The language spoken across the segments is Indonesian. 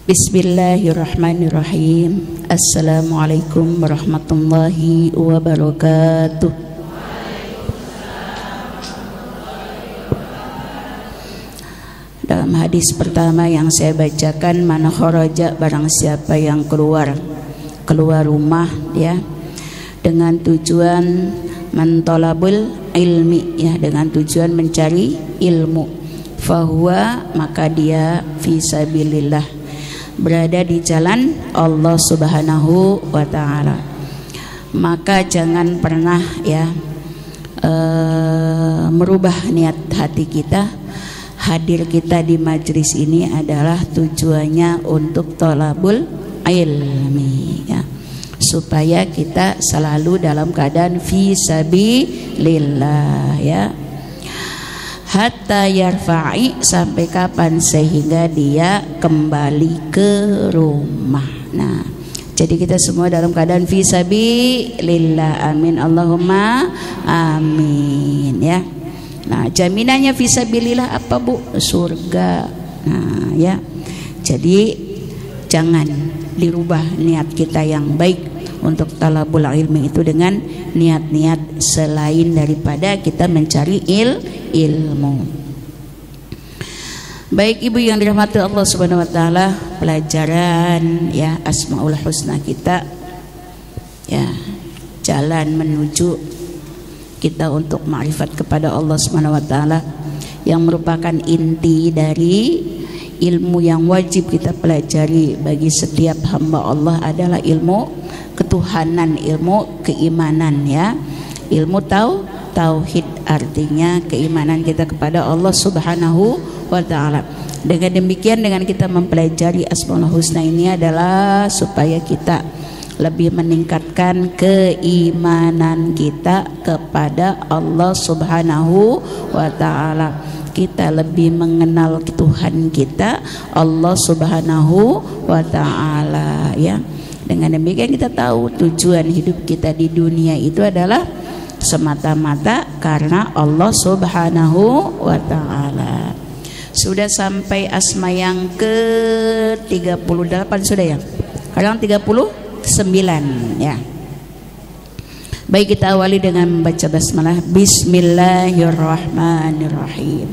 Bismillahirrahmanirrahim. Assalamualaikum warahmatullahi wabarakatuh. Dalam hadis pertama yang saya bacakan, man kharaja, barang siapa yang keluar rumah ya dengan tujuan mentolabul ilmi ya, dengan tujuan mencari ilmu, fahuwa, maka dia fisabilillah, berada di jalan Allah Subhanahu wa ta'ala. Maka jangan pernah ya merubah niat hati kita. Hadir kita di majlis ini adalah tujuannya untuk thalabul ilmi ya, supaya kita selalu dalam keadaan fisabilillah ya. Hatta yarfa'i, sampai kapan? Sehingga dia kembali ke rumah. Nah, jadi kita semua dalam keadaan fisabilillah. Amin Allahumma amin ya. Nah, jaminannya fisabilillah apa, Bu? Surga. Nah ya, jadi jangan dirubah niat kita yang baik untuk talabul ilmi itu dengan niat-niat selain daripada kita mencari ilmu. Baik Ibu yang dirahmati Allah Subhanahu wa taala, pelajaran ya Asmaul Husna kita ya, jalan menuju kita untuk ma'rifat kepada Allah Subhanahu wa taala, yang merupakan inti dari ilmu yang wajib kita pelajari bagi setiap hamba Allah adalah ilmu ketuhanan, ilmu keimanan ya. Ilmu tauhid artinya keimanan kita kepada Allah Subhanahu wa ta'ala. Dengan demikian, dengan kita mempelajari Asmaul Husna ini adalah supaya kita lebih meningkatkan keimanan kita kepada Allah Subhanahu wa ta'ala. Kita lebih mengenal Tuhan kita, Allah Subhanahu wa ta'ala ya. Dengan demikian kita tahu tujuan hidup kita di dunia itu adalah semata-mata karena Allah Subhanahu wa ta'ala. Sudah sampai asma yang ke-38 sudah ya? Sekarang 39 ya. Baik, kita awali dengan membaca basmalah. Bismillahirrahmanirrahim.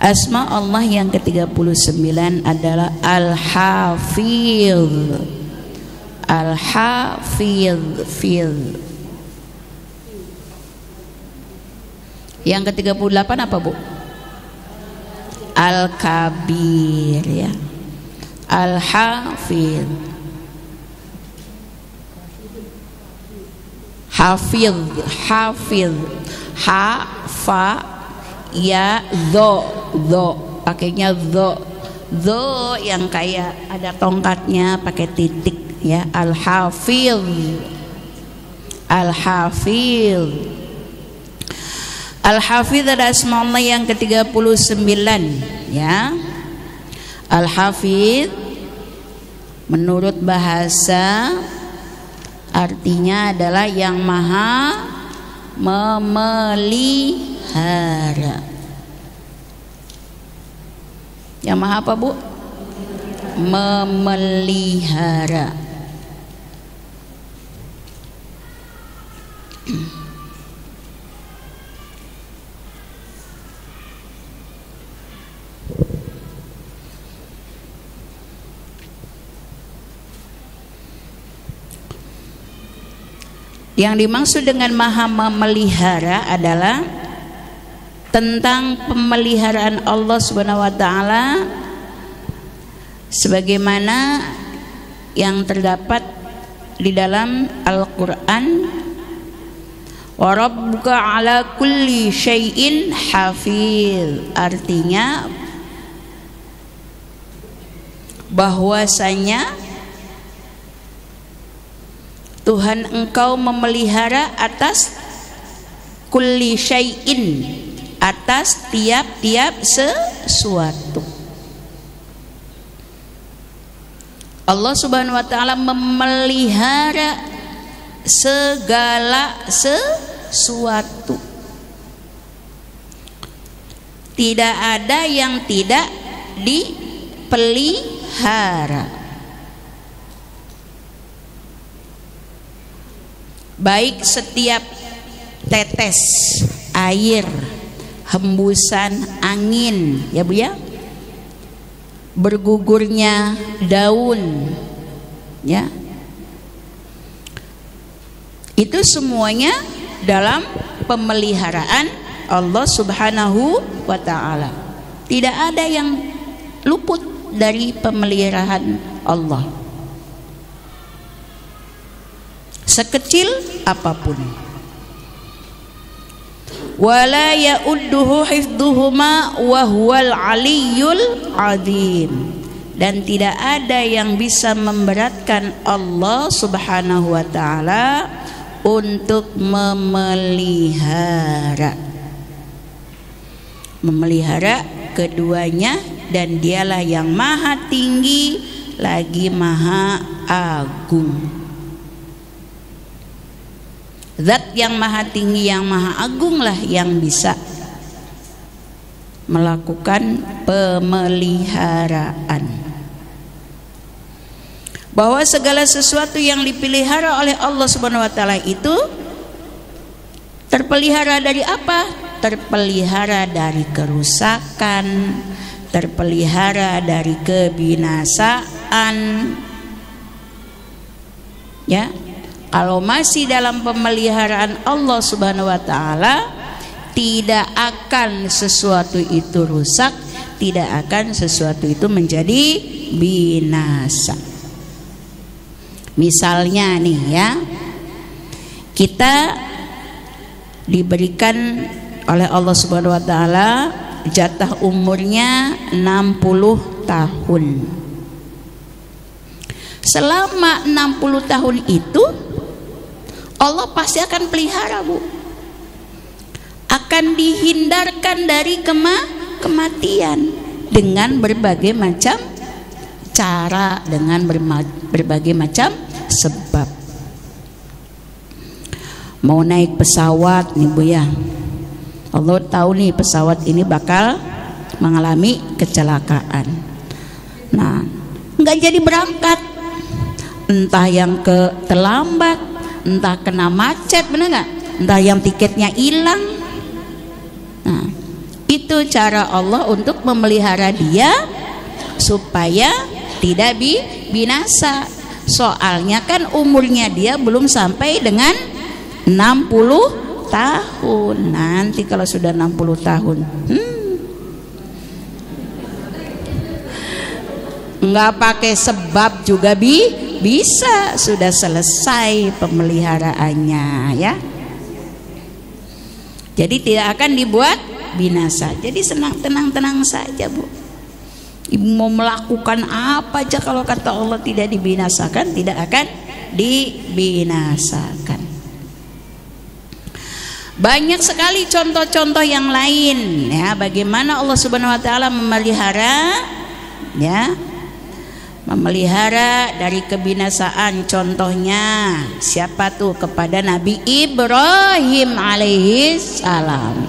Asma Allah yang ke-39 adalah Al-Hafidh. Al-Hafidh. Yang ke-38 apa, Bu? Al-Kabir ya. Al-Hafidh. Hafidh, ha, fa, ya, dho, pakainya dho yang kayak ada tongkatnya pakai titik ya. Al-Hafidh. Al-Hafidh ada asma Allah yang ke-39 ya. Al-Hafidh menurut bahasa artinya adalah yang maha memelihara. Yang maha apa, Bu? Memelihara. Yang dimaksud dengan maha memelihara adalah tentang pemeliharaan Allah Subhanahu wa ta'ala sebagaimana yang terdapat di dalam Al-Quran. Wa rabbuka ala kulli syai'in hafidh, artinya bahwasanya Tuhan engkau memelihara atas kulli syai'in, atas tiap-tiap sesuatu. Allah Subhanahu wa ta'ala memelihara segala sesuatu. Tidak ada yang tidak dipelihara. memelihara. Baik setiap tetes air, hembusan angin, ya Bu ya, bergugurnya daun, ya, itu semuanya dalam pemeliharaan Allah Subhanahu wa ta'ala. Tidak ada yang luput dari pemeliharaan Allah, sekecil apapun. Wala ya'udduhu hifdhuhuma wa huwal aliyyul azim. Dan tidak ada yang bisa memberatkan Allah Subhanahu wa ta'ala untuk memelihara keduanya, dan dialah yang maha tinggi lagi maha agung. Zat yang maha tinggi, yang maha agung lah yang bisa melakukan pemeliharaan. Bahwa segala sesuatu yang dipelihara oleh Allah Subhanahu wa ta'ala itu terpelihara dari apa? Terpelihara dari kerusakan, terpelihara dari kebinasaan. Ya, kalau masih dalam pemeliharaan Allah Subhanahu wa ta'ala, tidak akan sesuatu itu rusak, tidak akan sesuatu itu menjadi binasa. Misalnya nih ya, kita diberikan oleh Allah Subhanahu wa ta'ala jatah umurnya 60 tahun. Selama 60 tahun itu Allah pasti akan pelihara, Bu. Akan dihindarkan dari kematian dengan berbagai macam cara, dengan berbagai macam sebab. Mau naik pesawat nih Bu ya, Allah tahu nih pesawat ini bakal mengalami kecelakaan. Nah, nggak jadi berangkat, entah yang terlambat, entah kena macet, bener nggak? Entah yang tiketnya hilang. Nah, itu cara Allah untuk memelihara dia supaya tidak binasa. Soalnya kan umurnya dia belum sampai dengan 60 tahun. Nanti kalau sudah 60 tahun nggak pakai sebab juga bisa, sudah selesai pemeliharaannya ya. Jadi tidak akan dibuat binasa. Jadi tenang saja Bu. Ibu mau melakukan apa aja, kalau kata Allah tidak dibinasakan, tidak akan dibinasakan. Banyak sekali contoh-contoh yang lain ya, bagaimana Allah Subhanahu wa ta'ala memelihara ya, memelihara dari kebinasaan. Contohnya siapa tuh? Kepada Nabi Ibrahim alaihissalam.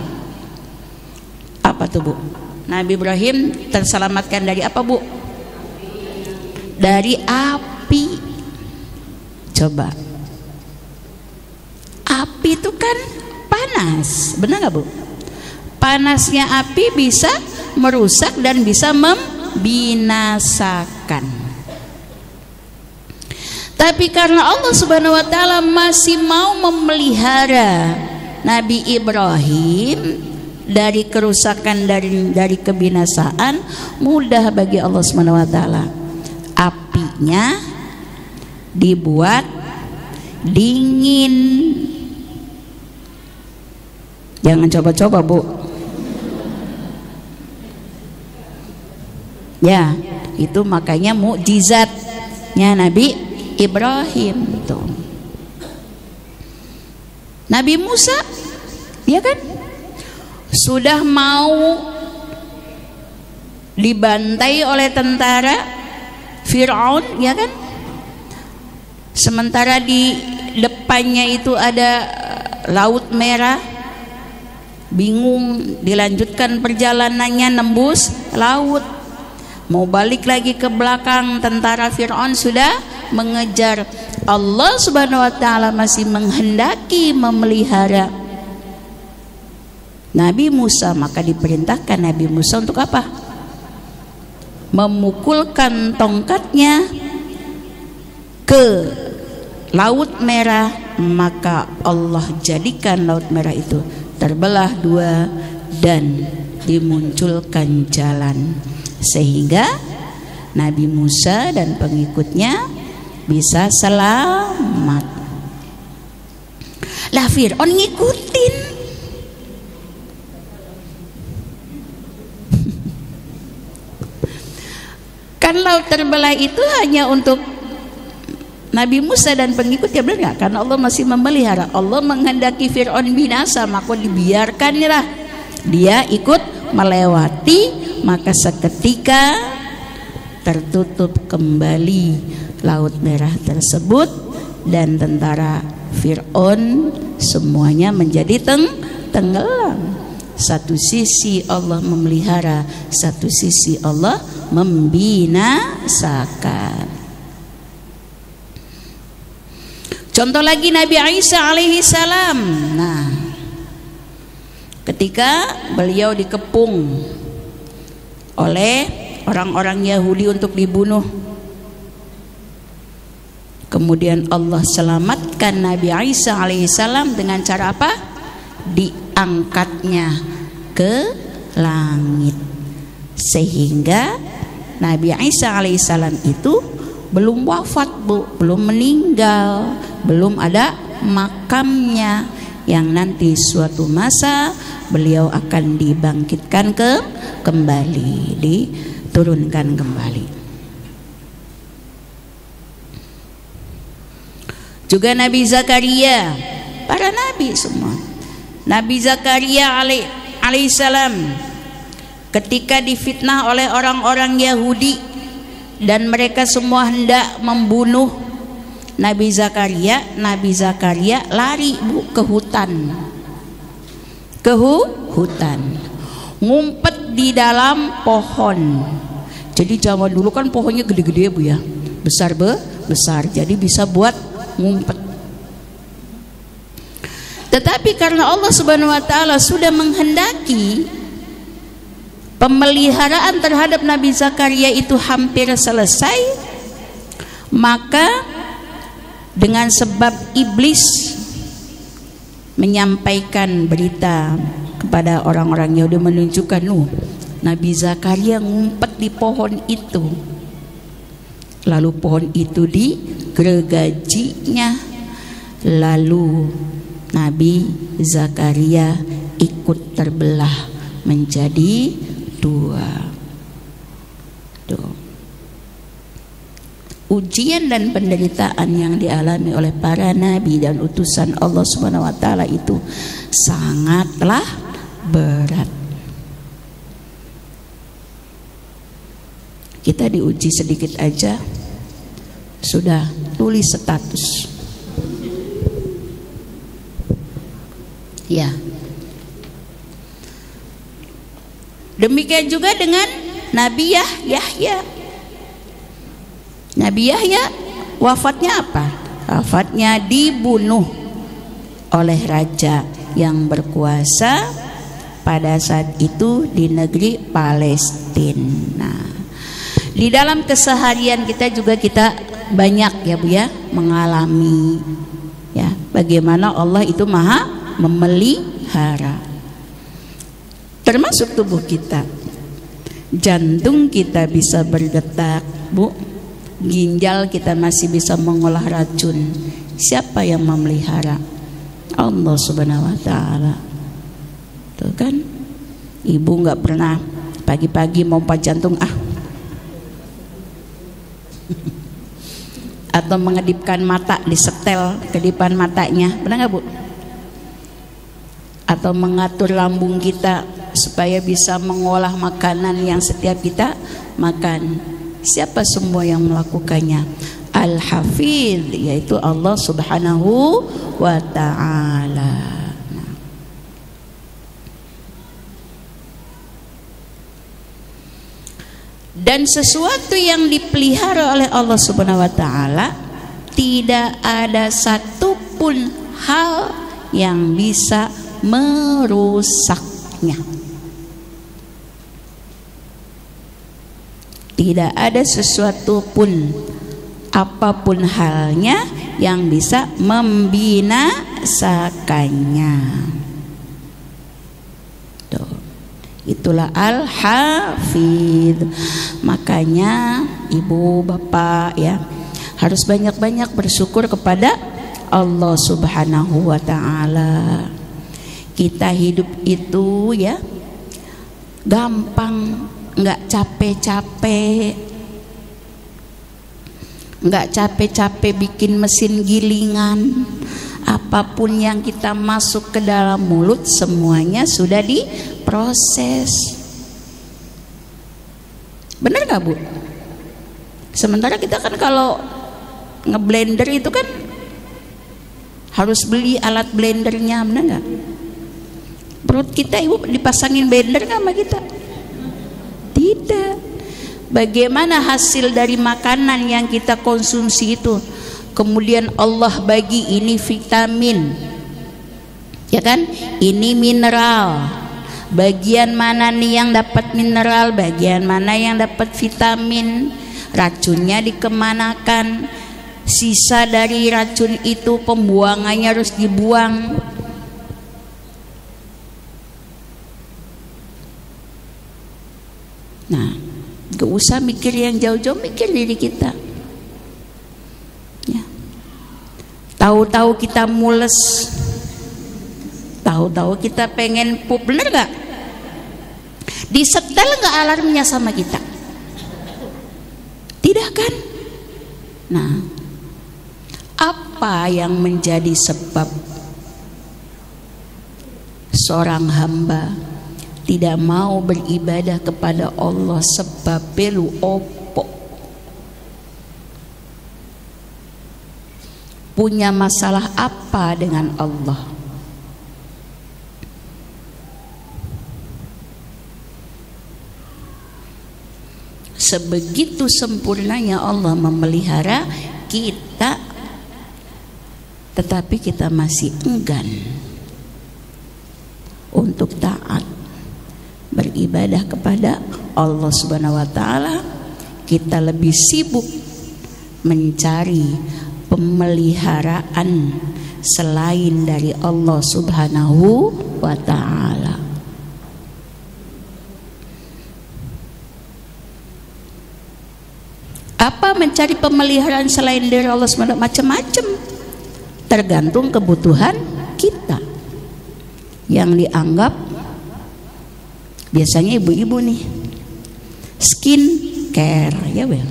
Apa tuh Bu? Nabi Ibrahim terselamatkan dari apa Bu? Dari api. Coba, api itu kan panas, benar nggak Bu? Panasnya api bisa merusak dan bisa membinasakan. Tapi karena Allah Subhanahu wa ta'ala masih mau memelihara Nabi Ibrahim dari kerusakan, dari kebinasaan, mudah bagi Allah Subhanahu wa ta'ala. Apinya dibuat dingin. Jangan coba-coba Bu. Ya, itu makanya mukjizatnya Nabi Ibrahim tuh. Nabi Musa, dia kan sudah mau dibantai oleh tentara Fir'aun, ya kan? Sementara di depannya itu ada Laut Merah. Bingung, dilanjutkan perjalanannya nembus laut. Mau balik lagi ke belakang, tentara Fir'aun sudah mengejar. Allah Subhanahu wa ta'ala masih menghendaki memelihara Nabi Musa, maka diperintahkan Nabi Musa untuk apa? Memukulkan tongkatnya ke Laut Merah, maka Allah jadikan Laut Merah itu terbelah dua dan dimunculkan jalan, sehingga Nabi Musa dan pengikutnya bisa selamat. Lah Fir'aun ngikutin. Kan laut terbelah itu hanya untuk Nabi Musa dan pengikutnya, benar nggak? Karena Allah masih memelihara. Allah menghendaki Fir'aun binasa, maka dibiarkanlah dia ikut melewati, maka seketika tertutup kembali Laut Merah tersebut dan tentara Fir'aun semuanya menjadi tenggelam. Satu sisi Allah memelihara, satu sisi Allah membinasakan. Contoh lagi Nabi Isa alaihi salam. Nah, ketika beliau dikepung oleh orang-orang Yahudi untuk dibunuh, kemudian Allah selamatkan Nabi Isa alaihissalam dengan cara apa? Diangkatnya ke langit, sehingga Nabi Isa alaihissalam itu belum wafat, Bu, belum meninggal, belum ada makamnya, yang nanti suatu masa beliau akan dibangkitkan kembali, diturunkan kembali. Juga Nabi Zakaria, para nabi semua. Nabi Zakaria alaihissalam ketika difitnah oleh orang-orang Yahudi dan mereka semua hendak membunuh Nabi Zakaria lari, Bu, ke hutan. Ke hutan. Ngumpet di dalam pohon. Jadi zaman dulu kan pohonnya gede-gede, Bu, ya. Besar. Jadi bisa buat ngumpet. Tetapi karena Allah Subhanahu wa ta'ala sudah menghendaki pemeliharaan terhadap Nabi Zakaria itu hampir selesai, maka dengan sebab iblis menyampaikan berita kepada orang-orang Yahudi menunjukkan, Nabi Zakaria ngumpet di pohon itu, lalu pohon itu digergajinya, lalu Nabi Zakaria ikut terbelah menjadi dua. Ujian dan penderitaan yang dialami oleh para nabi dan utusan Allah Subhanahu wa ta'ala itu sangatlah berat. Kita diuji sedikit aja sudah tulis status. Ya. Demikian juga dengan Nabi Yahya. Nabi Yahya wafatnya apa? Wafatnya dibunuh oleh raja yang berkuasa pada saat itu di negeri Palestina. Di dalam keseharian kita juga kita banyak, ya Bu, ya, mengalami, ya, bagaimana Allah itu maha memelihara, termasuk tubuh kita. Jantung kita bisa berdetak, Bu. Ginjal kita masih bisa mengolah racun. Siapa yang memelihara? Allah Subhanahu wa ta'ala. Tuh kan, ibu nggak pernah pagi-pagi pompa jantung atau mengedipkan mata, disetel kedipan matanya, pernah nggak, Bu? Atau mengatur lambung kita supaya bisa mengolah makanan yang setiap kita makan. Siapa semua yang melakukannya? Al-Hafidh, yaitu Allah Subhanahu wa ta'ala. Dan sesuatu yang dipelihara oleh Allah Subhanahu wa taala, tidak ada satupun hal yang bisa merusaknya. Tidak ada sesuatu pun, apapun halnya, yang bisa membinasakannya. Tuh. Itulah Al-Hafidz. Makanya ibu bapak ya harus banyak-banyak bersyukur kepada Allah Subhanahu wa taala. Kita hidup itu ya gampang, nggak capek-capek, nggak capek-capek bikin mesin gilingan. Apapun yang kita masuk ke dalam mulut semuanya sudah diproses. Benar nggak Bu? Sementara kita kan kalau ngeblender itu kan harus beli alat blendernya, benar nggak? Perut kita ibu dipasangin blender nggak sama kita? Tidak. Bagaimana hasil dari makanan yang kita konsumsi itu? Kemudian Allah bagi ini vitamin, ya kan? Ini mineral. Bagian mana nih yang dapat mineral? Bagian mana yang dapat vitamin? Racunnya dikemanakan? Sisa dari racun itu pembuangannya harus dibuang. Nah, gak usah mikir yang jauh-jauh, mikir diri kita. Ya. Tahu-tahu kita mules, tahu-tahu kita pengen pup, bener gak? Disetel gak alarmnya sama kita? Tidak kan? Nah, apa yang menjadi sebab seorang hamba tidak mau beribadah kepada Allah? Sebab belu opo, punya masalah apa dengan Allah? Sebegitu sempurnanya Allah memelihara kita, tetapi kita masih enggan untuk taat beribadah kepada Allah Subhanahu wa taala. Kita lebih sibuk mencari pemeliharaan selain dari Allah Subhanahu wa taala. Apa mencari pemeliharaan selain dari Allah Subhanahu wa taala? Macam-macam, tergantung kebutuhan kita. Yang dianggap biasanya ibu-ibu nih, skin care ya Bel,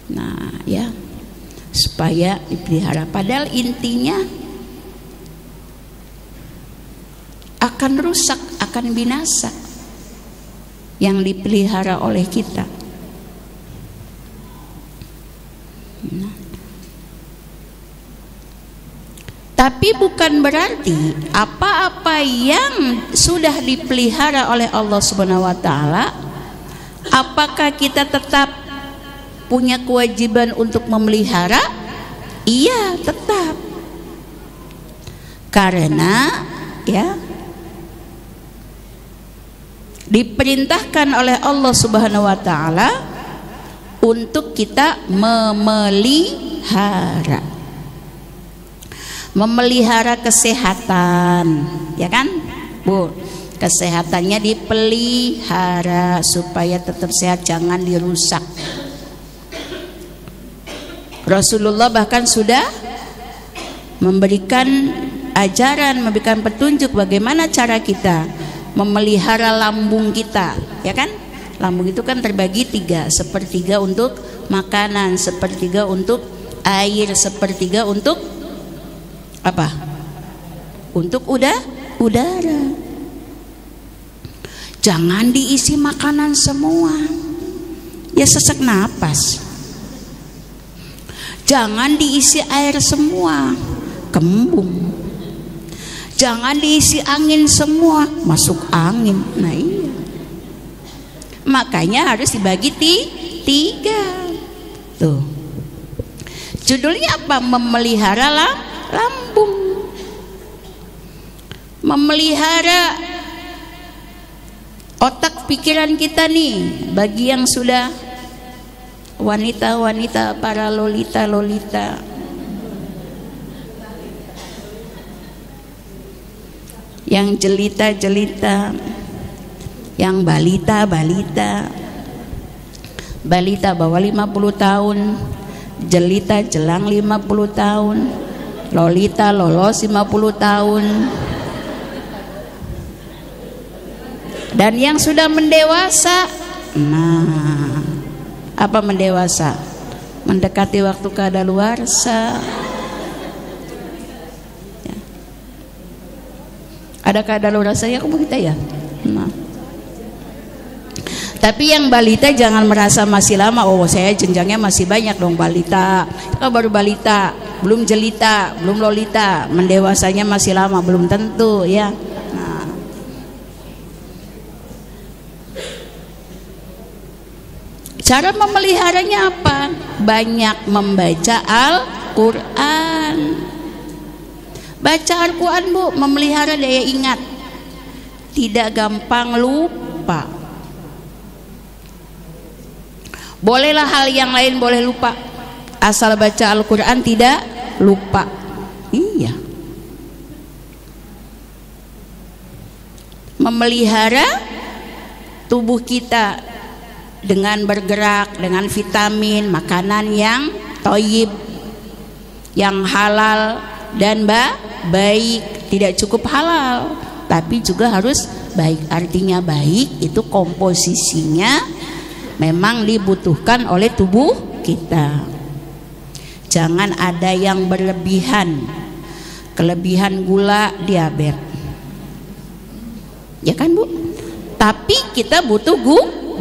nah ya, supaya dipelihara. Padahal intinya akan rusak, akan binasa yang dipelihara oleh kita. Tapi bukan berarti apa-apa yang sudah dipelihara oleh Allah Subhanahu wa taala, apakah kita tetap punya kewajiban untuk memelihara? Iya, tetap. Karena ya diperintahkan oleh Allah Subhanahu wa taala untuk kita memelihara. Memelihara kesehatan, ya kan Bu? Kesehatannya dipelihara supaya tetap sehat, jangan dirusak. Rasulullah bahkan sudah memberikan ajaran, memberikan petunjuk bagaimana cara kita memelihara lambung kita, ya kan? Lambung itu kan terbagi 3, sepertiga untuk makanan, sepertiga untuk air, sepertiga untuk apa? Untuk udara. Jangan diisi makanan semua, ya sesak napas. Jangan diisi air semua, kembung. Jangan diisi angin semua, masuk angin. Nah iya, makanya harus dibagi tiga. Tuh, judulnya apa? Memelihara lambung, memelihara otak pikiran kita nih. Bagi yang sudah wanita-wanita, para lolita-lolita, yang jelita-jelita, yang balita-balita, balita bawah 50 tahun, jelita jelang 50 tahun, lolita lolos 50 tahun, dan yang sudah mendewasa. Nah, apa mendewasa? Mendekati waktu kadaluarsa. Ya. Ada kadaluarsa ya kamu kita ya. Nah. Tapi yang balita jangan merasa masih lama. Oh, saya jenjangnya masih banyak dong balita. Kalau baru balita, belum jelita, belum lolita, mendewasanya masih lama, belum tentu ya. Nah. Cara memeliharanya apa? Banyak membaca Al-Quran. Baca Al-Quran, Bu, memelihara daya ingat, tidak gampang lupa. Bolehlah hal yang lain boleh lupa, asal baca Al-Quran tidak lupa. Iya. Memelihara tubuh kita dengan bergerak, dengan vitamin, makanan yang thayyib, yang halal dan baik. Tidak cukup halal, tapi juga harus baik. Artinya baik itu komposisinya memang dibutuhkan oleh tubuh kita. Jangan ada yang berlebihan. Kelebihan gula, diabetes. Ya kan, Bu? Tapi kita butuh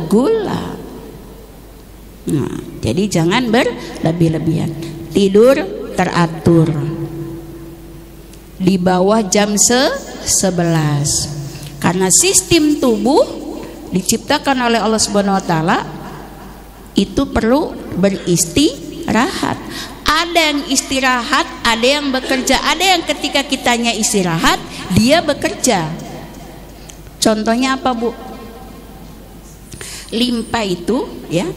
gula. Nah, jadi jangan berlebih-lebihan. Tidur teratur. Di bawah jam 11. Karena sistem tubuh diciptakan oleh Allah Subhanahu wa taala itu perlu beristirahat. Ada yang istirahat, ada yang bekerja, ada yang ketika kitanya istirahat dia bekerja. Contohnya apa, Bu? Limpa itu ya,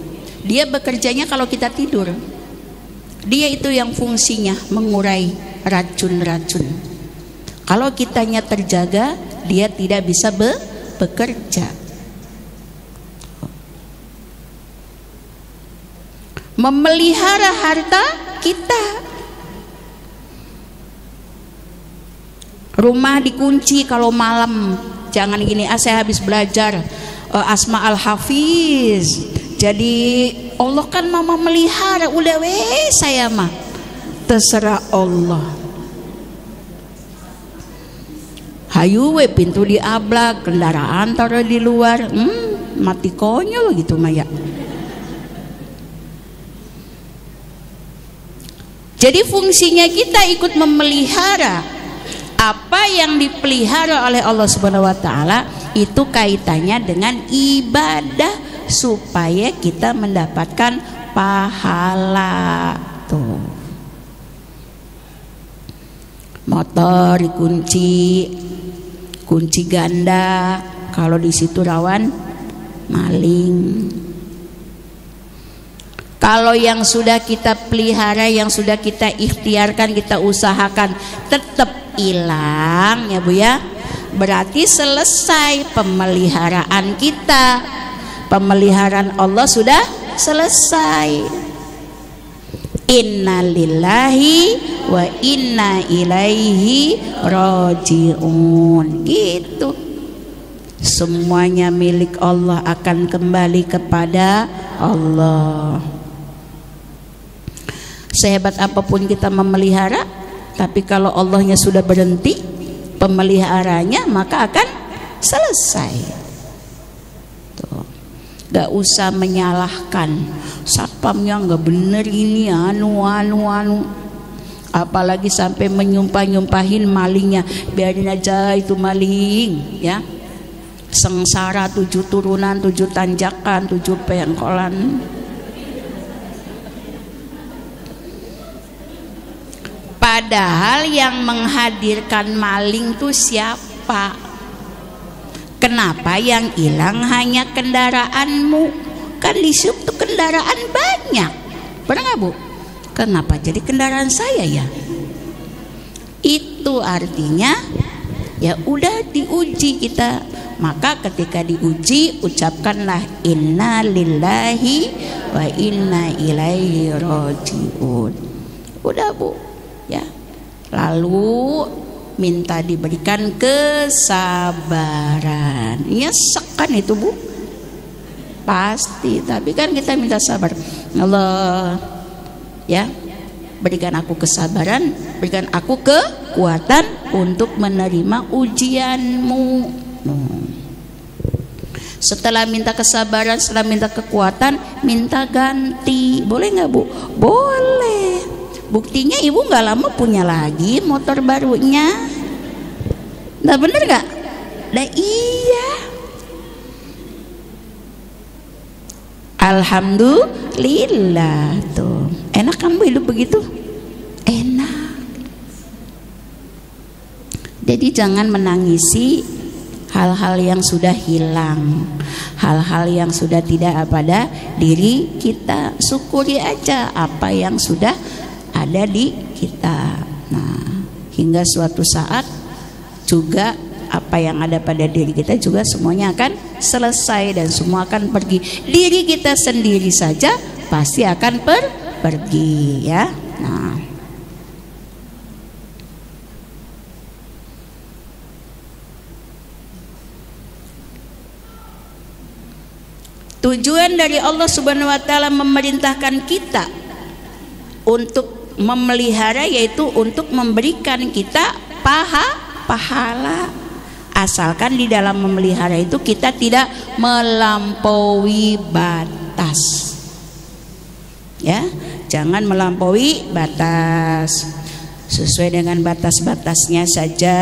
dia bekerjanya kalau kita tidur. Dia itu yang fungsinya mengurai racun-racun. Kalau kitanya terjaga, dia tidak bisa bekerja. Memelihara harta kita. Rumah dikunci kalau malam. Jangan gini, saya habis belajar Asma Al-Hafiz. Jadi Allah kan mama melihara, udah saya mah. Terserah Allah. Hayu pintu diablak, kendaraan taruh di luar, mati konyol gitu Maya. Jadi fungsinya kita ikut memelihara apa yang dipelihara oleh Allah Subhanahu wa taala, itu kaitannya dengan ibadah supaya kita mendapatkan pahala. Tuh. Motor dikunci, kunci ganda, kalau di situ rawan maling. Kalau yang sudah kita pelihara, yang sudah kita ikhtiarkan, kita usahakan tetap hilang ya Bu ya, berarti selesai pemeliharaan kita. Pemeliharaan Allah sudah selesai. Inna lillahi wa inna ilaihi raji'un. Gitu. Semuanya milik Allah, akan kembali kepada Allah. Sehebat apapun kita memelihara, tapi kalau Allahnya sudah berhenti pemeliharanya, maka akan selesai. Tuh. Gak usah menyalahkan satpamnya, gak bener ini, anu. apalagi sampai menyumpah-nyumpahin malingnya. Biarin aja itu maling, ya. Sengsara 7 turunan, 7 tanjakan, 7 pengkolan. Padahal yang menghadirkan maling tuh siapa? Kenapa yang hilang hanya kendaraanmu? Kan di sub tuh kendaraan banyak. Pernah nggak, Bu? Kenapa jadi kendaraan saya ya? Itu artinya ya udah diuji kita. Maka ketika diuji, ucapkanlah inna lillahi wa inna ilaihi rajiun. Udah, Bu, ya. Lalu minta diberikan kesabaran. Nyesek kan itu, Bu? Pasti. Tapi kan kita minta sabar. Allah, ya, berikan aku kesabaran, berikan aku kekuatan untuk menerima ujianmu. Setelah minta kesabaran, setelah minta kekuatan, minta ganti. Boleh nggak, Bu? Boleh. Buktinya ibu nggak lama punya lagi motor barunya. Nah, bener nggak? Nah, iya. Alhamdulillah tuh. Enak kan, Bu, hidup begitu? Enak. Jadi jangan menangisi hal-hal yang sudah hilang, hal-hal yang sudah tidak pada diri kita. Syukuri aja apa yang sudah ada di kita. Nah, hingga suatu saat juga apa yang ada pada diri kita juga semuanya akan selesai dan semua akan pergi. Diri kita sendiri saja pasti akan pergi, ya. Nah, tujuan dari Allah Subhanahu wa taala memerintahkan kita untuk memelihara, yaitu untuk memberikan kita pahala. Asalkan di dalam memelihara itu kita tidak melampaui batas. Ya, jangan melampaui batas. Sesuai dengan batas-batasnya saja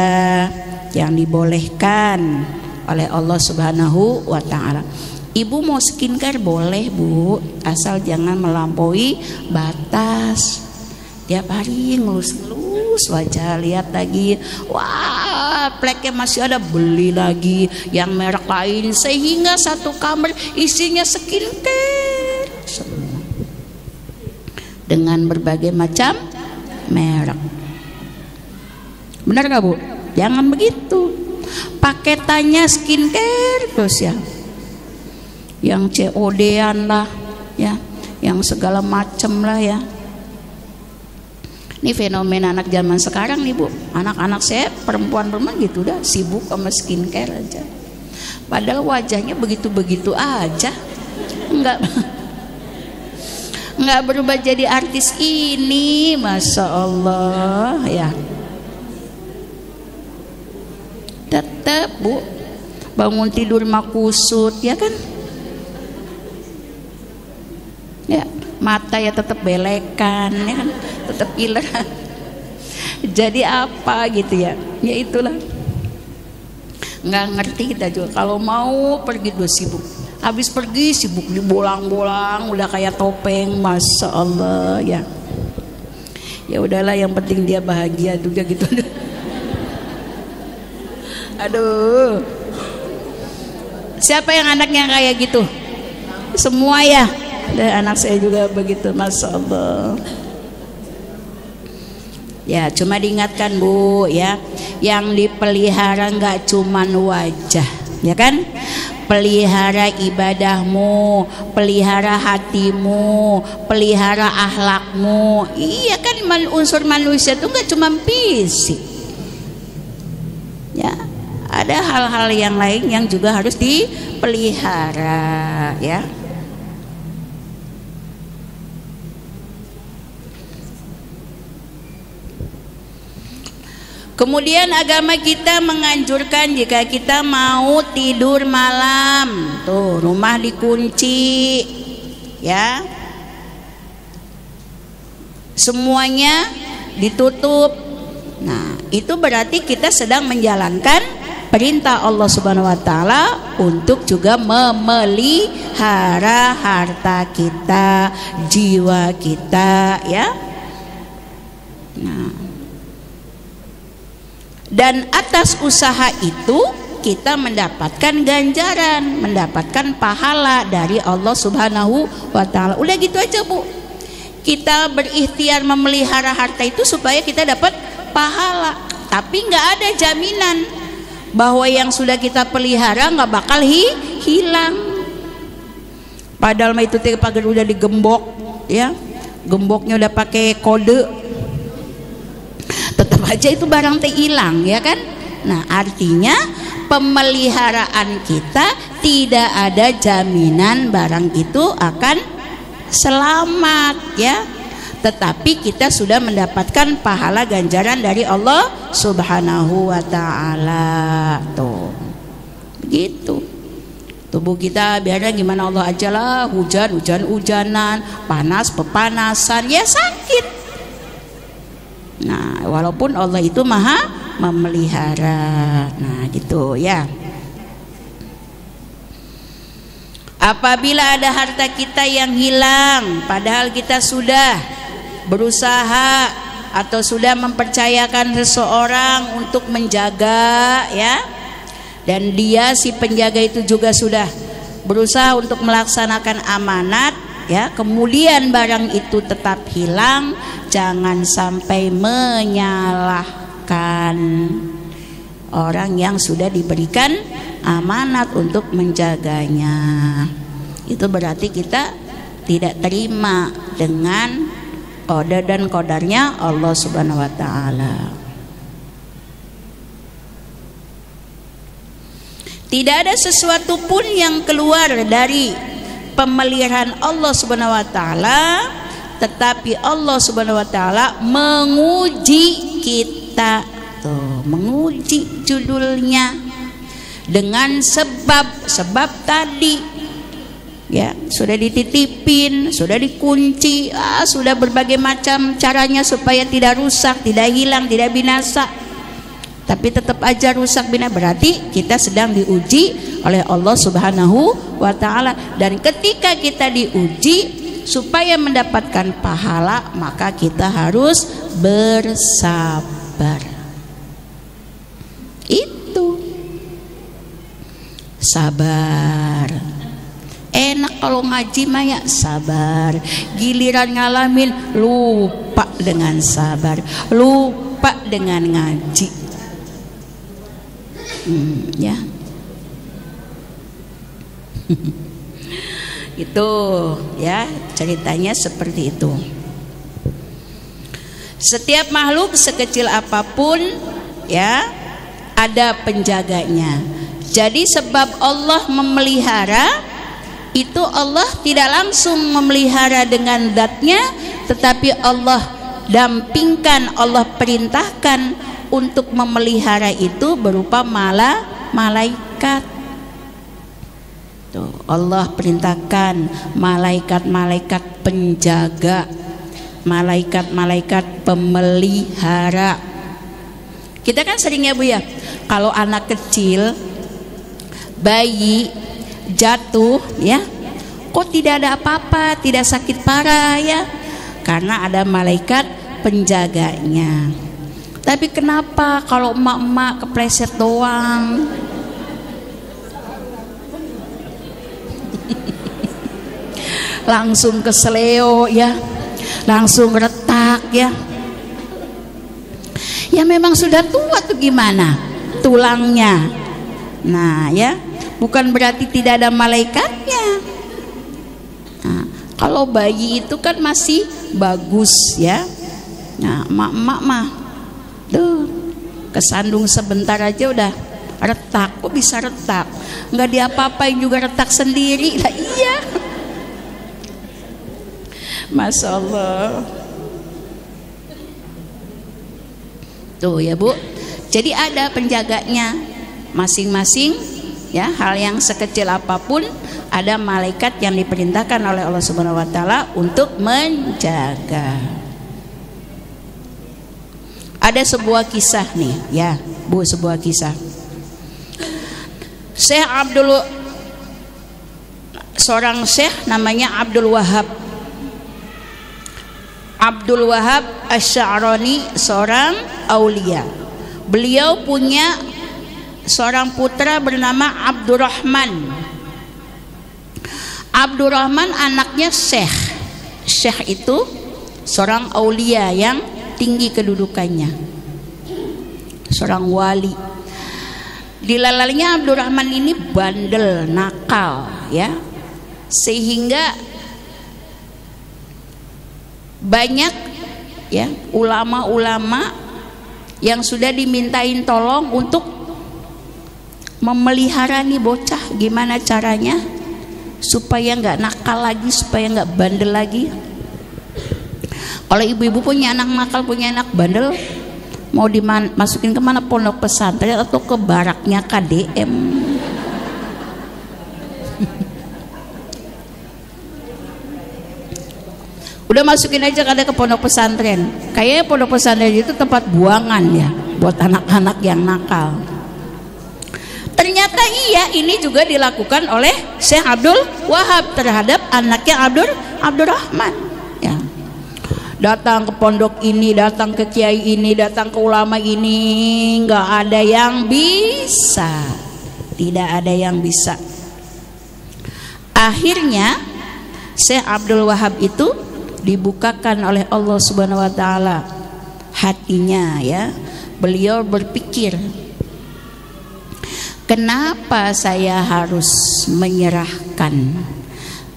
yang dibolehkan oleh Allah Subhanahu wa taala. Ibu mau skincare boleh, Bu, asal jangan melampaui batas. Tiap hari ngelus-ngelus wajah, lihat lagi, wah, pleknya masih ada, beli lagi yang merek lain, sehingga satu kamar isinya skincare semua dengan berbagai macam merek. Benar nggak, Bu? Jangan begitu. Paketannya skincare terus ya, yang COD-an lah, ya, yang segala macem lah, ya. Ini fenomena anak zaman sekarang nih, Bu. Anak-anak saya perempuan-perempuan gitu dah sibuk sama skincare aja. Padahal wajahnya begitu-begitu aja. Enggak berubah jadi artis ini, Masya Allah, ya. Tetap, Bu, bangun tidur mah kusut, ya kan? Ya, mata ya tetap belekan, ya kan, tetap iler. Jadi apa gitu ya? Ya itulah. Nggak ngerti kita juga. Kalau mau pergi dua sibuk. Habis pergi sibuk dibolang-bolang, udah kayak topeng, Masya Allah, ya. Ya udahlah, yang penting dia bahagia juga gitu. Aduh. Siapa yang anaknya kayak gitu? Semua ya. Dan anak saya juga begitu, Masya Allah. Ya, cuma diingatkan, Bu, ya, yang dipelihara nggak cuman wajah, ya kan? Pelihara ibadahmu, pelihara hatimu, pelihara akhlakmu. Iya kan, unsur manusia itu nggak cuma fisik, ya. Ada hal-hal yang lain yang juga harus dipelihara, ya. Kemudian agama kita menganjurkan jika kita mau tidur malam, tuh rumah dikunci, ya. Semuanya ditutup. Nah, itu berarti kita sedang menjalankan perintah Allah Subhanahu wa taala untuk juga memelihara harta kita, jiwa kita, ya. Nah, dan atas usaha itu kita mendapatkan ganjaran, mendapatkan pahala dari Allah Subhanahu wa taala. Udah gitu aja, Bu. Kita berikhtiar memelihara harta itu supaya kita dapat pahala, tapi nggak ada jaminan bahwa yang sudah kita pelihara nggak bakal hilang. Padahal mah itu pagar udah digembok, ya, gemboknya udah pakai kode, tetap aja itu barang teh hilang, ya kan? Nah, artinya pemeliharaan kita tidak ada jaminan barang itu akan selamat, ya. Tetapi kita sudah mendapatkan pahala ganjaran dari Allah Subhanahu wa taala. Tuh. Begitu. Tubuh kita biarnya gimana Allah ajalah, hujan-hujanan, panas pepanasan, ya sakit. Nah, walaupun Allah itu Maha memelihara. Nah, gitu ya. Apabila ada harta kita yang hilang, padahal kita sudah berusaha atau sudah mempercayakan seseorang untuk menjaga, ya, dan dia si penjaga itu juga sudah berusaha untuk melaksanakan amanat, ya, kemudian barang itu tetap hilang, jangan sampai menyalahkan orang yang sudah diberikan amanat untuk menjaganya. Itu berarti kita tidak terima dengan qada dan qadarnya Allah Subhanahu wa taala. Tidak ada sesuatu pun yang keluar dari pemeliharaan Allah Subhanahu wa taala, tetapi Allah Subhanahu wa taala menguji kita. Tuh, menguji judulnya dengan sebab tadi. Ya, sudah dititipin, sudah dikunci, sudah berbagai macam caranya supaya tidak rusak, tidak hilang, tidak binasa. Tapi tetap aja rusak binasa, berarti kita sedang diuji oleh Allah Subhanahu wa taala. Dan ketika kita diuji supaya mendapatkan pahala, maka kita harus bersabar. Itu sabar. Enak kalau ngaji mah ya sabar, giliran ngalamin lupa dengan sabar, lupa dengan ngaji. Ya. Itu ya ceritanya seperti itu. Setiap makhluk sekecil apapun, ya, ada penjaganya. Jadi sebab Allah memelihara itu, Allah tidak langsung memelihara dengan zatnya, tetapi Allah dampingkan, Allah perintahkan untuk memelihara itu berupa malaikat. Tuh, Allah perintahkan malaikat-malaikat penjaga, malaikat-malaikat pemelihara. Kita kan sering ya Bu ya, kalau anak kecil, bayi jatuh, ya, kok tidak ada apa-apa, tidak sakit parah, ya, karena ada malaikat penjaganya. Tapi kenapa kalau emak-emak kepleset doang? Langsung keseleo, ya, langsung retak, ya. Ya memang sudah tua tuh gimana tulangnya. Nah, ya, bukan berarti tidak ada malaikatnya. Nah, kalau bayi itu kan masih bagus, ya. Nah, emak-emak mah tuh kesandung sebentar aja udah retak. Kok bisa retak? Nggak diapa-apain juga retak sendiri lah. Iya, Masya Allah. Tuh ya Bu, jadi ada penjaganya masing-masing, ya. Hal yang sekecil apapun ada malaikat yang diperintahkan oleh Allah Subhanahu wa taala untuk menjaga. Ada sebuah kisah nih, ya, Bu, sebuah kisah. Seorang syekh namanya Abdul Wahab. Abdul Wahab Asy-Sya'rani, seorang aulia. Beliau punya seorang putra bernama Abdurrahman. Abdurrahman anaknya syekh. Syekh itu seorang aulia yang tinggi kedudukannya, seorang wali. Dilalainya Abdurrahman ini bandel, nakal, ya, sehingga banyak, ya, ulama-ulama yang sudah dimintain tolong untuk memelihara nih bocah. Gimana caranya supaya nggak nakal lagi, supaya nggak bandel lagi. Kalau ibu-ibu punya anak nakal, punya anak bandel, mau dimasukin kemana? Pondok pesantren atau ke baraknya KDM? Udah masukin aja ke pondok pesantren. Kayaknya pondok pesantren itu tempat buangan ya buat anak-anak yang nakal. Ternyata iya, ini juga dilakukan oleh Syekh Abdul Wahab terhadap anaknya Abdurrahman. Ya. Datang ke pondok ini, datang ke kiai ini, datang ke ulama ini, nggak ada yang bisa, tidak ada yang bisa. Akhirnya Syekh Abdul Wahab itu dibukakan oleh Allah Subhanahu wa taala hatinya, ya. Beliau berpikir, kenapa saya harus menyerahkan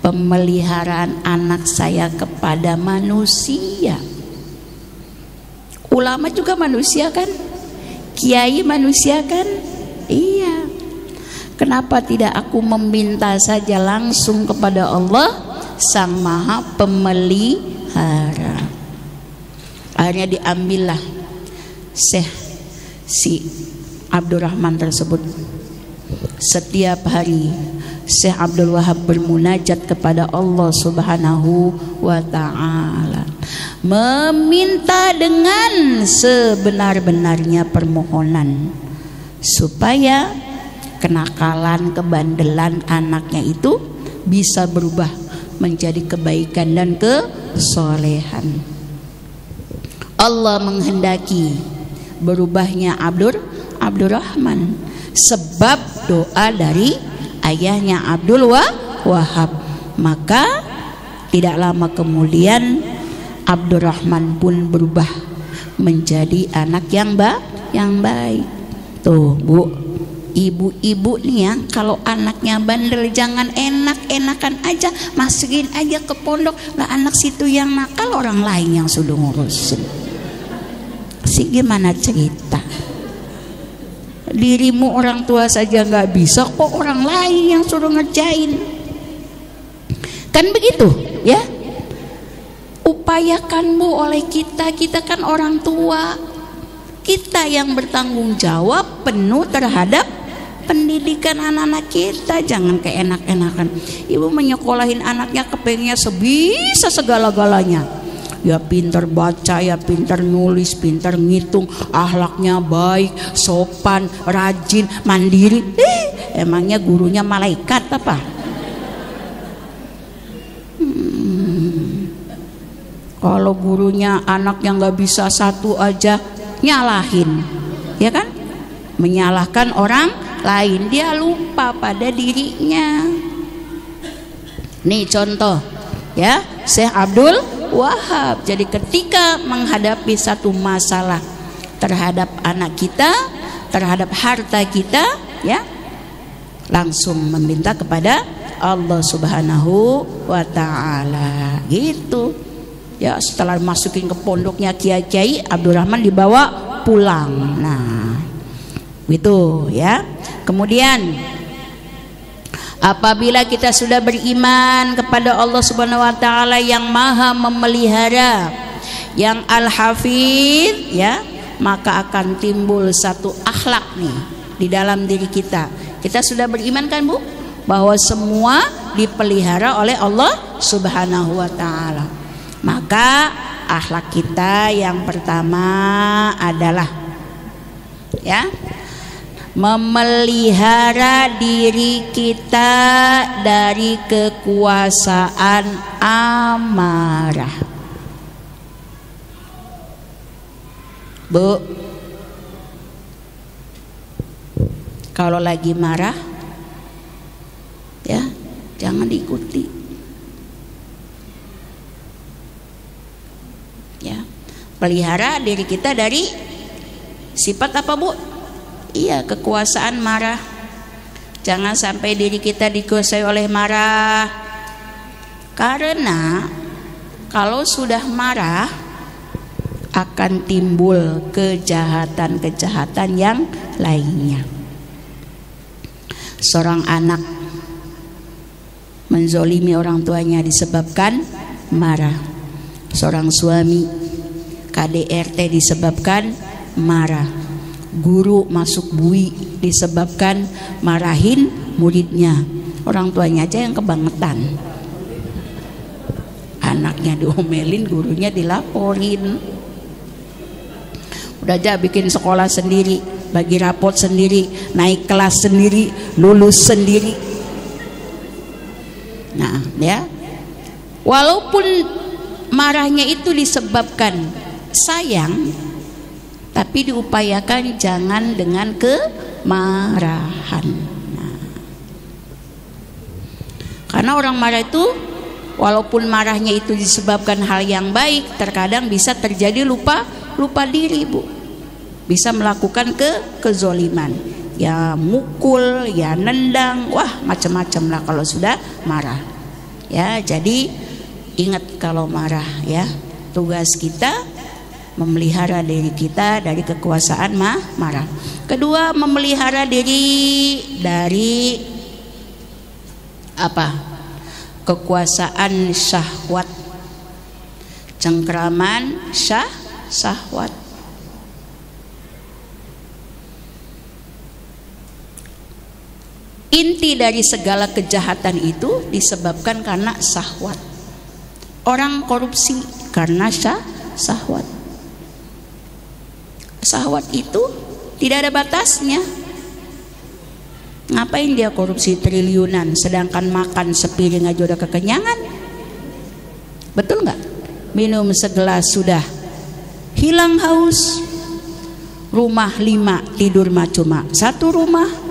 pemeliharaan anak saya kepada manusia? Ulama juga manusia kan? Kiai manusia kan? Iya. Kenapa tidak aku meminta saja langsung kepada Allah Sang Maha Pemelihara? Akhirnya diambillah si Abdurrahman tersebut. Setiap hari Syekh Abdul Wahab bermunajat kepada Allah Subhanahu wa ta'ala, meminta dengan sebenar-benarnya permohonan supaya kenakalan, kebandelan anaknya itu bisa berubah menjadi kebaikan dan kesolehan. Allah menghendaki berubahnya Abdurrahman sebab doa dari ayahnya Abdul Wahab. Maka tidak lama kemudian Abdurrahman pun berubah menjadi anak yang baik. Tuh, Bu, ibu-ibu nih ya, kalau anaknya bandel jangan enak-enakan aja, masukin aja ke pondok. Lah anak situ yang nakal, orang lain yang sudah ngurusin. Gimana cerita? Dirimu orang tua saja nggak bisa, kok orang lain yang suruh ngerjain? Kan begitu, ya? Upayakanmu oleh kita kan orang tua. Kita yang bertanggung jawab penuh terhadap pendidikan anak-anak kita. Jangan keenak-enakan. Ibu menyekolahin anaknya kepengennya sebisa segala-galanya. Ya pintar baca, ya pintar nulis, pintar ngitung, akhlaknya baik, sopan, rajin, mandiri. Emangnya gurunya malaikat apa? Kalau gurunya anak yang nggak bisa satu aja nyalahin, ya kan? Menyalahkan orang lain, dia lupa pada dirinya. Nih contoh, ya, Syekh Abdul Wahab. Jadi ketika menghadapi satu masalah terhadap anak kita, terhadap harta kita, ya, langsung meminta kepada Allah Subhanahu wa ta'ala, gitu. Ya, setelah masukin ke pondoknya kiai-kiai, Abdurrahman dibawa pulang. Nah, gitu ya. Kemudian apabila kita sudah beriman kepada Allah Subhanahu wa taala yang Maha memelihara, yang Al-Hafidz, ya, maka akan timbul satu akhlak nih di dalam diri kita. Kita sudah beriman kan, Bu, bahwa semua dipelihara oleh Allah Subhanahu wa taala. Maka akhlak kita yang pertama adalah ya, memelihara diri kita dari kekuasaan amarah. Bu, kalau lagi marah ya jangan diikuti ya. Pelihara diri kita dari sifat apa, Bu? Iya, kekuasaan marah. Jangan sampai diri kita dikuasai oleh marah, karena kalau sudah marah akan timbul kejahatan-kejahatan yang lainnya. Seorang anak menzolimi orang tuanya disebabkan marah. Seorang suami KDRT disebabkan marah. Guru masuk bui disebabkan marahin muridnya. Orang tuanya aja yang kebangetan. Anaknya diomelin, gurunya dilaporin. Udah aja bikin sekolah sendiri, bagi rapot sendiri, naik kelas sendiri, lulus sendiri. Nah ya, walaupun marahnya itu disebabkan sayang, tapi diupayakan jangan dengan kemarahan. Nah, karena orang marah itu walaupun marahnya itu disebabkan hal yang baik, terkadang bisa terjadi lupa diri, Bu. Bisa melakukan kezoliman, ya mukul, ya nendang, wah macam-macam lah kalau sudah marah. Ya, jadi ingat kalau marah ya, tugas kita memelihara diri kita dari kekuasaan marah. Kedua, memelihara diri dari apa? Kekuasaan syahwat, cengkraman syahwat. Inti dari segala kejahatan itu disebabkan karena syahwat. Orang korupsi karena syahwat. Syahwat itu tidak ada batasnya. Ngapain dia korupsi triliunan sedangkan makan sepiring aja udah kekenyangan? Betul nggak? Minum segelas sudah hilang haus. Rumah 5, tidur mah cuma 1 rumah.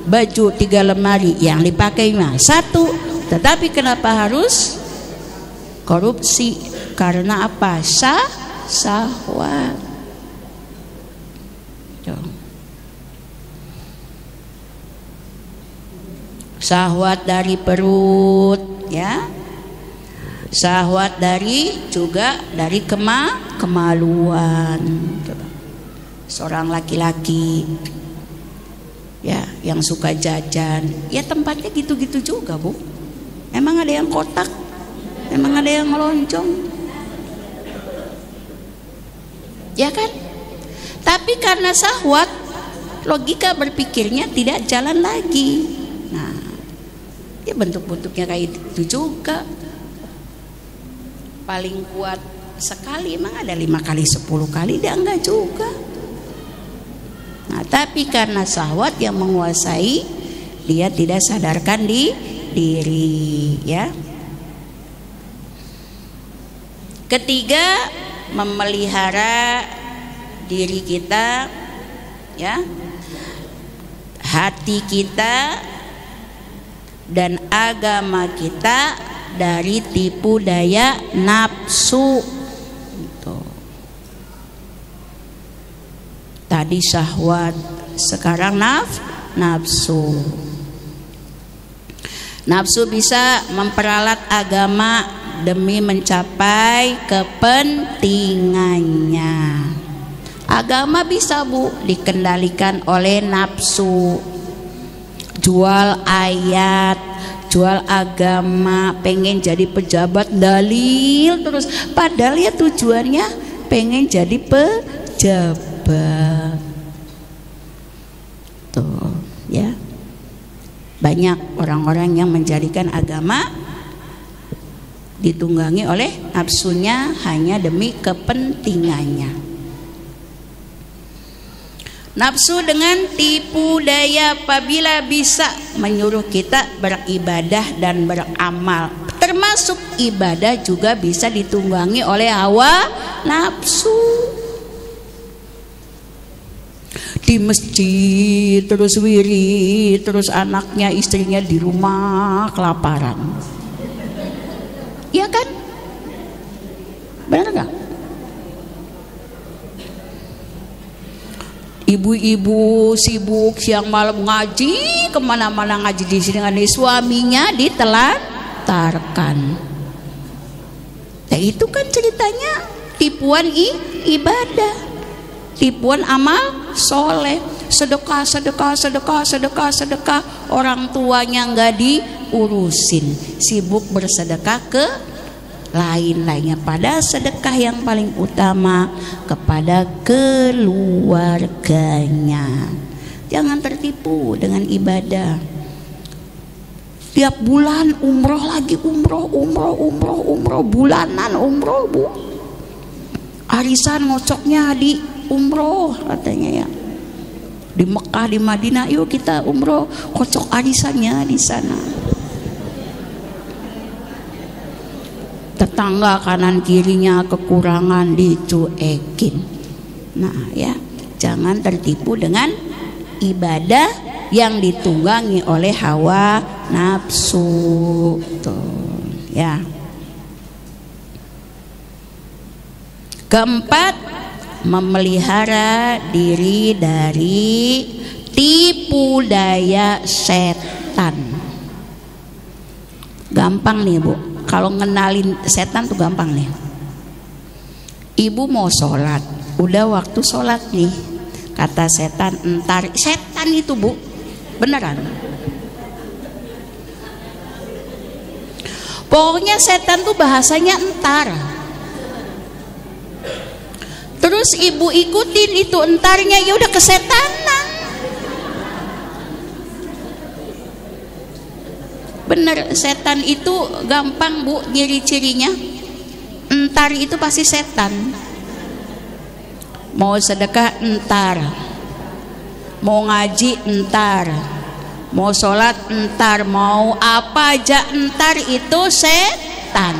Baju 3 lemari, yang dipakai mah 1. Tetapi kenapa harus korupsi? Karena apa? Syahwat. Syahwat dari perut ya, syahwat juga dari kemaluan. Coba. Seorang laki-laki ya yang suka jajan, ya tempatnya gitu-gitu juga, Bu. Emang ada yang kotak, emang ada yang melonjong, ya kan? Tapi karena syahwat, logika berpikirnya tidak jalan lagi. Nah, ya bentuk-bentuknya kayak itu juga. Paling kuat sekali emang ada 5 kali 10 kali, dia enggak juga. Nah, tapi karena syahwat yang menguasai, dia tidak sadarkan diri ya. Ketiga, memelihara diri kita ya, hati kita dan agama kita dari tipu daya nafsu. Tadi syahwat, sekarang nafsu. Nafsu bisa memperalat agama demi mencapai kepentingannya. Agama bisa, Bu, dikendalikan oleh nafsu. Jual ayat, jual agama, pengen jadi pejabat, dalil terus. Padahal ya tujuannya pengen jadi pejabat. Tuh ya, banyak orang-orang yang menjadikan agama ditunggangi oleh nafsunya hanya demi kepentingannya. Nafsu dengan tipu daya apabila bisa menyuruh kita beribadah dan beramal, termasuk ibadah juga bisa ditunggangi oleh hawa nafsu. Di masjid terus wirid, terus anaknya istrinya di rumah kelaparan, iya kan? Benar nggak? Ibu-ibu sibuk siang malam ngaji, kemana-mana ngaji di sini dengan suaminya ditelantarkan. Nah, itu kan ceritanya tipuan ibadah, tipuan amal soleh, sedekah, orang tuanya nggak diurusin, sibuk bersedekah ke lain-lainnya. Pada sedekah yang paling utama kepada keluarganya. Jangan tertipu dengan ibadah. Tiap bulan umroh lagi, umroh, bulanan umroh, Bu. Arisan ngocoknya di umroh katanya ya. Di Mekah, di Madinah, yuk kita umroh, kocok arisannya di sana. Tetangga kanan kirinya kekurangan dicuekin. Nah ya, jangan tertipu dengan ibadah yang ditunggangi oleh hawa nafsu. Tuh, ya. Keempat, memelihara diri dari tipu daya setan. Gampang nih, Bu. Kalau ngenalin setan tuh gampang nih. Ibu mau sholat, udah waktu sholat nih, kata setan, entar. Setan itu, Bu, beneran. Pokoknya setan tuh bahasanya entar. Terus ibu ikutin itu entarnya, ya udah kesetanan. Bener, setan itu gampang, Bu, ciri-cirinya. Entar itu pasti setan. Mau sedekah entar, mau ngaji entar, mau sholat entar, mau apa aja entar, itu setan.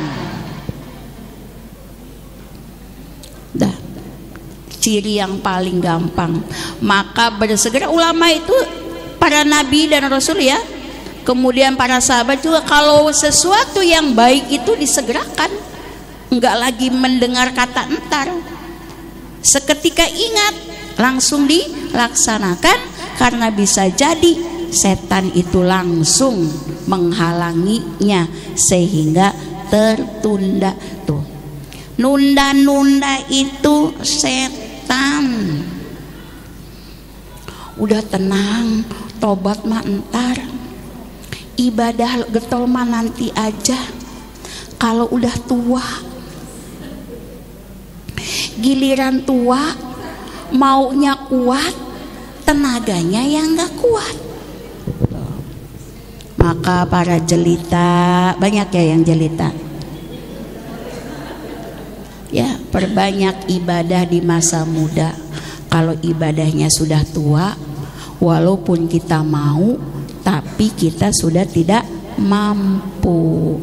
Dah, ciri yang paling gampang. Maka bersegera ulama itu, para nabi dan rasul ya, kemudian para sahabat juga, kalau sesuatu yang baik itu disegerakan, enggak lagi mendengar kata entar, seketika ingat langsung dilaksanakan, karena bisa jadi setan itu langsung menghalanginya sehingga tertunda. Tuh, nunda-nunda itu setan. Udah tenang, tobat mah entar, ibadah getol mah nanti aja. Kalau udah tua, giliran tua, maunya kuat, tenaganya yang gak kuat. Maka para jelita, banyak ya yang jelita, ya perbanyak ibadah di masa muda. Kalau ibadahnya sudah tua, walaupun kita mau, tapi kita sudah tidak mampu.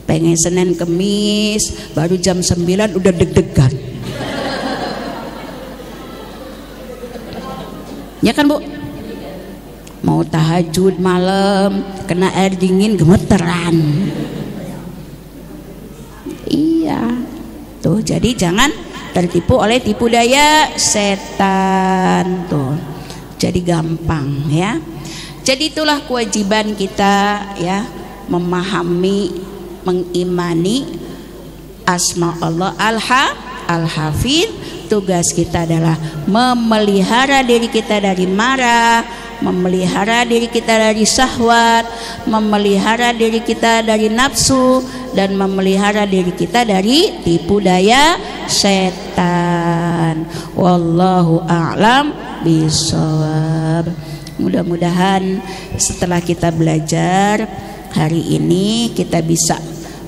Pengen Senin Kemis, baru jam 9 udah deg-degan. Ya kan, Bu? Mau tahajud malam, kena air dingin gemeteran. Iya. Tuh, jadi jangan tertipu oleh tipu daya setan. Tuh. Jadi gampang ya. Jadi itulah kewajiban kita ya, memahami, mengimani asma Allah Al-Hafidz. Tugas kita adalah memelihara diri kita dari marah, memelihara diri kita dari syahwat, memelihara diri kita dari nafsu, dan memelihara diri kita dari tipu daya setan. Wallahu a'lam bishawab. Mudah-mudahan setelah kita belajar hari ini, kita bisa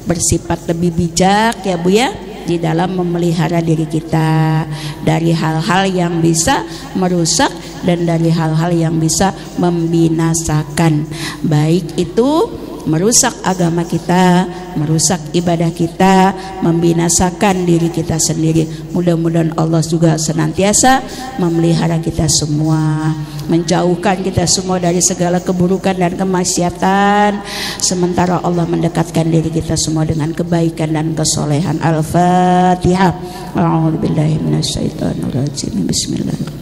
bersifat lebih bijak ya Bu ya di dalam memelihara diri kita dari hal-hal yang bisa merusak dan dari hal-hal yang bisa membinasakan, baik itu merusak agama kita, merusak ibadah kita, membinasakan diri kita sendiri. Mudah-mudahan Allah juga senantiasa memelihara kita semua, menjauhkan kita semua dari segala keburukan dan kemaksiatan, sementara Allah mendekatkan diri kita semua dengan kebaikan dan kesolehan. Al-Fatihah. A'udzubillahi minasyaitonirrajim. Bismillahirrahmanirrahim.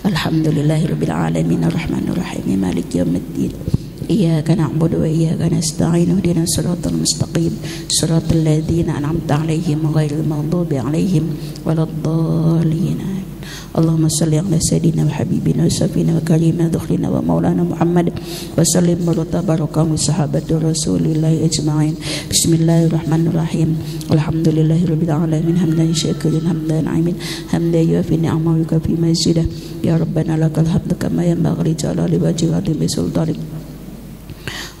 Alhamdulillahirabbil alamin arrahmanir rahim maliki yaumiddin. Iyyaka na'budu wa iyyaka nasta'in ihdinas siratal mustaqim siratal ladzina an'amta 'alaihim ghairil maghdubi 'alaihim waladdallin. Allahumma shalli ala sayyidina wa habibina wa safina wa karimina dhukhrina wa maulana Muhammad wa sallim wa tabaraka wa sahabatu rasulillahi ajma'in. Bismillahirrahmanirrahim. Alhamdulillahirabbil alamin hamdan syakirin hamdan na'imin hamdan yuafi ni'amahu wa yukafi mazidah. Ya Rabbana lakal hamdu kama yanbaghi li jalali wajhika wa sultanik.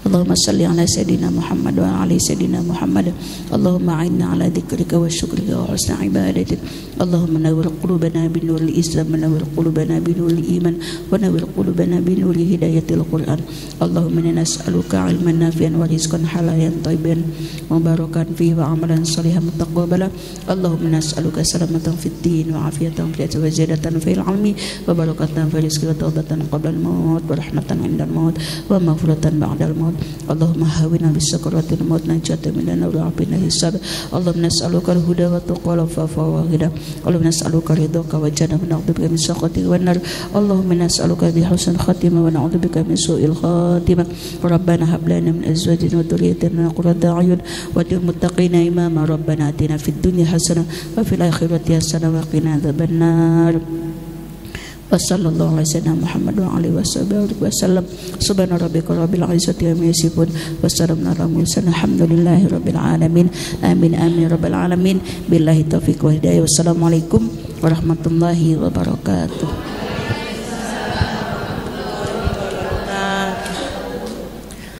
Allahumma salli ala sayyidina Muhammad wa ala sayyidina Muhammad. Allahumma a'inna ala dzikrika wa syukrika wa husni ibadatik. Allahumma nawwir qulubana bi nuril Islam wa nawwir qulubana bi nuril iman wa nawwir qulubana bi nuril hidayatil Qur'an. Allahumma inna nas'aluka 'ilman nafi'an wa rizqan halalan thayyiban mubarakan fihi wa 'amalan shalihan mutaqabbala. Allahumma nas'aluka salamatan fid din wa 'afiyatan fil jasad wa ziyadatan fil 'ilmi wa barakatan fil rizqi wa tawbatan qabla al-maut wa rahmatan 'inda al-maut wa maghfiratan ba'da al-maut. Allahumma hawwina bis sakaratil maut najatan minan nar wa afina hisab. Allahumma nas'aluka al-huda wa tuqa wal afafa wa ghina. Allahumma nas'aluka ridhaka wa jannata wa na'udzubika min sakhatika wan nar. Allahumma nas'aluka bi husnil khatimah wa na'udzubika min su'il khatimah. Rabbana hab lana min azwajina wa dhurriyyatina qurrata a'yun waj'al muttaqina imama. Rabbana atina fid dunya hasanah wa fil akhirati hasanah wa qina adzabannar. Wassallallahu ala sayyidina Muhammad wa alihi wasallam. Subhana rabbika rabbil izzati amma yasifun wa salamun ala mursalin alhamdulillahi rabbil alamin. Amin amin rabbil alamin. Billahi taufiq wa hidayah. Wassalamualaikum warahmatullahi wabarakatuh.